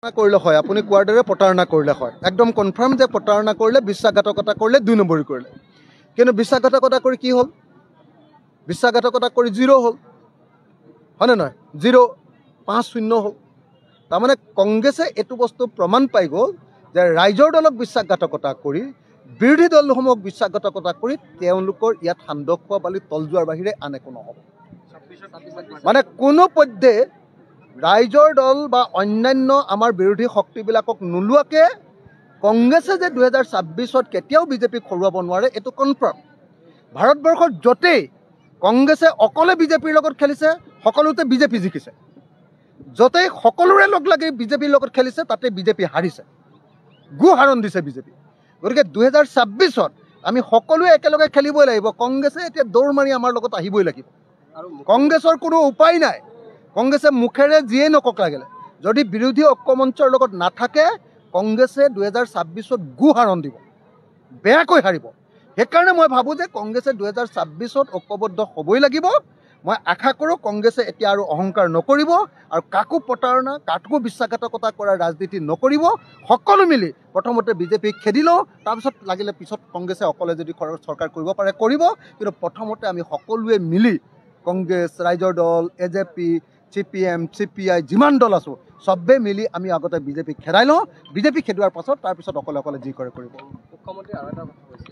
কৰিলে হয় আপুনি কোৱাৰ দৰে প্ৰতাৰণা কৰিলে হয় একদম কনফাৰ্ম যে প্ৰতাৰণা কৰিলে বিশ্বাসঘাতকতা কৰিলে 2 নম্বৰী কৰিলে কিন্তু বিশ্বাসঘাতকতা কৰি কি হ'ল বিশ্বাসঘাতকতা কৰি 0 হ'ল হয়নে নহয় 0 5-0 হ'ল তাৰমানে কংগ্ৰেছে এইটো বস্তু প্ৰমাণ পাই গ'ল যে ৰাইজৰ দলক বিশ্বাসঘাতকতা কৰি বিৰোধী দলসমূহক বিশ্বাসঘাতকতা কৰি তেওঁলোকৰ ইয়াত সান্দহ খোৱা বালি তল যোৱাৰ বাহিৰে আন একো নহ'ব মানে কোনো পধ্যে ৰাইজৰ দল বা অন্যান্য আমাৰ বিৰোধী শক্তিবিলাকক নোলোৱাকে কংগ্ৰেছে যে 2026ত কেতিয়াও বিজেপিক খৰুৱাব নোৱাৰে এইটো কনফাৰ্ম ভাৰতবৰ্ষৰ যতেই কংগ্ৰেছে অকলে বিজেপিৰ লগত খেলিছে সকলোতে বিজেপি জিকিছে যতেই সকলোৰে লগ লাগি বিজেপিৰ লগত খেলিছে তাতে বিজেপি হাৰিছে গুহাৰণ দিছে বিজেপি গতিকে 2026ত আমি সকলোৱে একেলগে খেলিবই লাগিব কংগ্ৰেছে এতিয়া দৌৰ মাৰি আমাৰ লগত আহিবই লাগিব কংগ্ৰেছৰ কোনো উপায় নাই কংগ্ৰেছে মুখেৰে যিয়ে নকক লাগিলে যদি বিৰোধী ঐক্যমঞ্চৰ লগত নাথাকে কংগ্ৰেছে 2026ত গুহাৰণ দিব বেয়াকৈ হাৰিব সেইকাৰণে মই ভাবোঁ যে কংগ্ৰেছে 2026ত ঐক্যবদ্ধ হ'বই লাগিব মই আশা কৰোঁ কংগ্ৰেছে এতিয়া আৰু অহংকাৰ নকৰিব আৰু কাকো প্ৰতাৰণা কাকো বিশ্বাসঘাতকতা কৰাৰ ৰাজনীতি নকৰিব সকলো মিলি প্ৰথমতে বিজেপিক খেদি লওঁ তাৰপিছত লাগিলে পিছত কংগ্ৰেছে অকলে যদি চৰকাৰ কৰিব পাৰে কৰিব কিন্তু প্ৰথমতে আমি সকলোৱে মিলি কংগ্ৰেছ ৰাইজৰ দল এজেপি CPM CPI যিমান দল আছোঁ চবে মিলি আমি আগতে বিজেপিক খেদাই লওঁ বিজেপি খেদোৱাৰ পাছত তাৰপিছত অকলে অকলে যি কৰে কৰিব মুখ্যমন্ত্ৰী আৰু এটা কথা কৈছে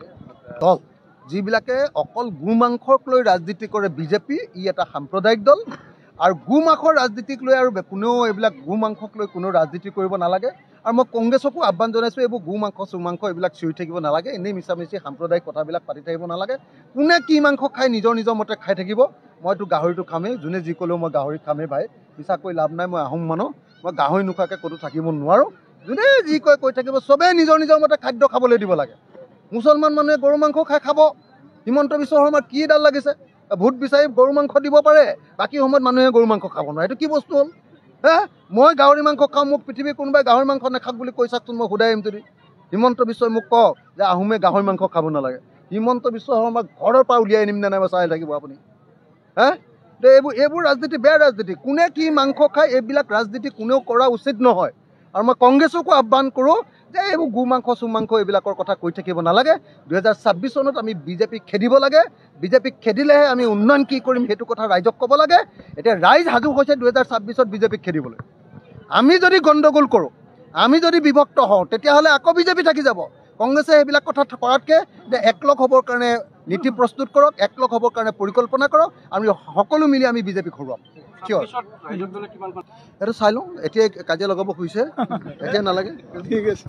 দল যিবিলাকে অকল গো মাংসক লৈ ৰাজনীতি কৰে বিজেপি ই এটা সাম্প্ৰদায়িক দল আৰু গো মাংসৰ ৰাজনীতিক লৈ আৰু কোনেও এইবিলাক গো মাংসক লৈ কোনো ৰাজনীতি কৰিব নালাগে আৰু মই কংগ্ৰেছকো আহ্বান জনাইছোঁ এইবোৰ গো মাংস চুমাংস এইবিলাক চিঞৰি থাকিব নালাগে এনেই মিছামিছি সাম্প্ৰদায়িক কথাবিলাক পাতি থাকিব নালাগে কোনে কি মাংস খাই নিজৰ মতে খাই থাকিব মইতো গাহৰিটো খামেই যোনে যি ক'লেও মই গাহৰি খামেই ভাই মিছাকৈ লাভ নাই মই আহোম মানুহ মই গাহৰি নোখোৱাকৈ ক'তো থাকিব নোৱাৰোঁ যোনে যি কয় কৈ থাকিব চবেই নিজৰ মতে খাদ্য খাবলৈ দিব লাগে মুছলমান মানুহে গৰু মাংস খাই খাব হিমন্ত বিশ্ব শৰ্মাৰ কি ডাল লাগিছে ভোট বিচাৰি গৰু মাংস দিব পাৰে বাকী সময়ত মানুহে গৰু মাংস খাব নোৱাৰে এইটো কি বস্তু হ'ল মই গাহৰি মাংস খাওঁ মোক পৃথিৱীৰ কোনোবাই গাহৰি মাংস নাখাওক বুলি কৈ চাওকচোন মই সোধাই আহিম যদি হিমন্ত বিশ্বই মোক কওক যে আহোমে গাহৰি মাংস খাব নালাগে হিমন্ত বিশ্ব শৰ্মাক ঘৰৰ পৰা উলিয়াই আনিম নে নাই চাই থাকিব আপুনি এইবোৰ ৰাজনীতি বেয়া ৰাজনীতি কোনে কি মাংস খায় এইবিলাক ৰাজনীতি কোনেও কৰা উচিত নহয় আৰু মই কংগ্ৰেছকো আহ্বান কৰোঁ যে এইবোৰ গো মাংস চুমাংস এইবিলাকৰ কথা কৈ থাকিব নালাগে 2026 চনত আমি বিজেপিক খেদিব লাগে বিজেপিক খেদিলেহে আমি উন্নয়ন কি কৰিম সেইটো কথা ৰাইজক ক'ব লাগে এতিয়া ৰাইজ সাজু হৈছে 2026ত বিজেপিক খেদিবলৈ আমি যদি গণ্ডগোল কৰোঁ আমি যদি বিভক্ত হওঁ তেতিয়াহ'লে আকৌ বিজেপি থাকি যাব কংগ্ৰেছে এইবিলাক কথা কৰাতকৈ যে একলগ হ'বৰ কাৰণে নীতি প্ৰস্তুত কৰক একলগ হ'বৰ কাৰণে পৰিকল্পনা কৰক আমি সকলো মিলি আমি বিজেপিক হৰুৱাম কিয় এইটো চাই লওঁ এতিয়া কাজিয়া লগাব খুজিছে এতিয়া নালাগে ঠিক আছে